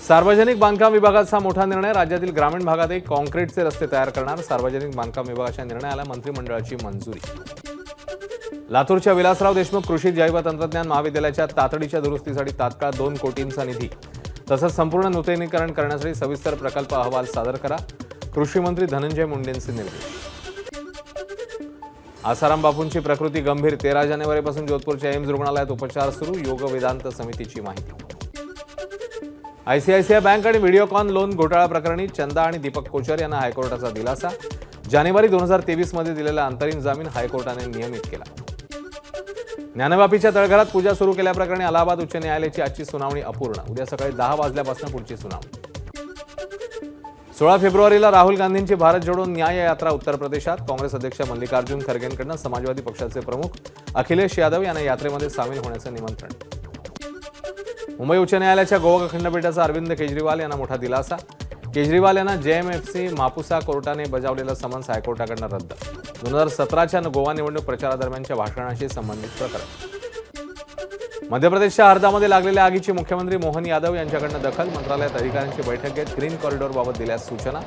सार्वजनिक बांधकाम विभागाचा मोठा निर्णय। राज्यातील ग्रामीण भागातही काँक्रीटचे रस्ते तयार करणार। सार्वजनिक बांधकाम विभागाच्या निर्णयाला मंत्रिमंडळाची मंजुरी। लातूरच्या विलासराव देशमुख कृषी जैव तंत्रज्ञान महाविद्यालयाच्या तातडीच्या दुरुस्तीसाठी तात्काळ 2 कोटींचा निधी तसंच संपूर्ण नूतनीकरण करण्यासाठी सविस्तर प्रकल्प अहवाल सादर करा। कृषी मंत्री धनंजय मुंडेंचे निर्देश। आसाराम बापूंची प्रकृती गंभीर। 13 जानेवारीपासून जोधपूरच्या एम्स रुग्णालयात उपचार सुरू। योग वेदांत समितीची माहिती। आयसीआयसीआय बँक आणि व्हिडिओकॉन लोन घोटाळा प्रकरणी चंदा आणि दीपक कोचर यांना हायकोर्टाचा दिलासा। जानेवारी 2023 मध्ये दिलेला अंतरिम जामीन हायकोर्टाने नियमित केला। ज्ञानवापीच्या तळघरात पूजा सुरू केल्याप्रकरणी अलाहाबाद उच्च न्यायालयाची आजची सुनावणी अपूर्ण। उद्या सकाळी 10 वाजल्यापासून पुढची सुनावणी। 16 फेब्रुवारीला राहुल गांधींची भारत जोडो न्याय यात्रा उत्तर प्रदेशात। काँग्रेस अध्यक्ष मल्लिकार्जुन खरगेंकडून समाजवादी पक्षाचे प्रमुख अखिलेश यादव यांना यात्रेमध्ये सामील होण्याचे निमंत्रण। मुंबई उच्च न्यायालयाच्या गोवा खंडपीठाचा अरविंद केजरीवाल यांना मोठा दिलासा। केजरीवाल यांना जेएमएफसी मापुसा कोर्टाने बजावलेलं समन्स हायकोर्टाकडून रद्द। 2017च्या गोवा निवडणूक प्रचारादरम्यानच्या भाषणाशी संबंधित प्रकरण। मध्य प्रदेशच्या हरदामध्ये लागलेल्या आगीची मुख्यमंत्री मोहन यादव यांच्याकडून दखल। मंत्रालयात अधिकाऱ्यांची बैठक घेत ग्रीन कॉरिडॉरबाबत दिल्या सूचना।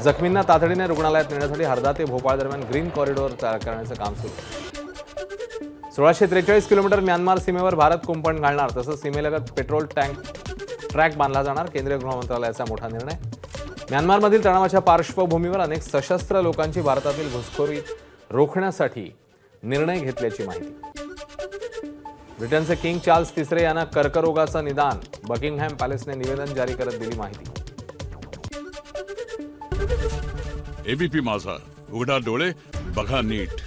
जखमींना तातडीने रुग्णालयात नेण्यासाठी हरदा ते भोपाळ दरम्यान ग्रीन कॉरिडॉर तयार करण्याचं काम सुरू। 1643 किलोमीटर म्यानमार सीमेवर भारत कुंपण घालणार तसंच सीमेलगत पेट्रोल ट्रॅक बांधला जाणार। केंद्रीय गृह मंत्रालयाचा मोठा निर्णय। म्यानमारमधील तणावाच्या पार्श्वभूमीवर अनेक सशस्त्र लोकांची भारतातील घुसखोरी रोखण्यासाठी निर्णय घेतल्याची माहिती। ब्रिटनचे किंग चार्ल्स तिसरे यांना कर्करोगाचं निदान। बकिंगहॅम पॅलेसने निवेदन जारी करत दिली माहिती। एबीपी माझा, उघडा डोळे बघा नीट।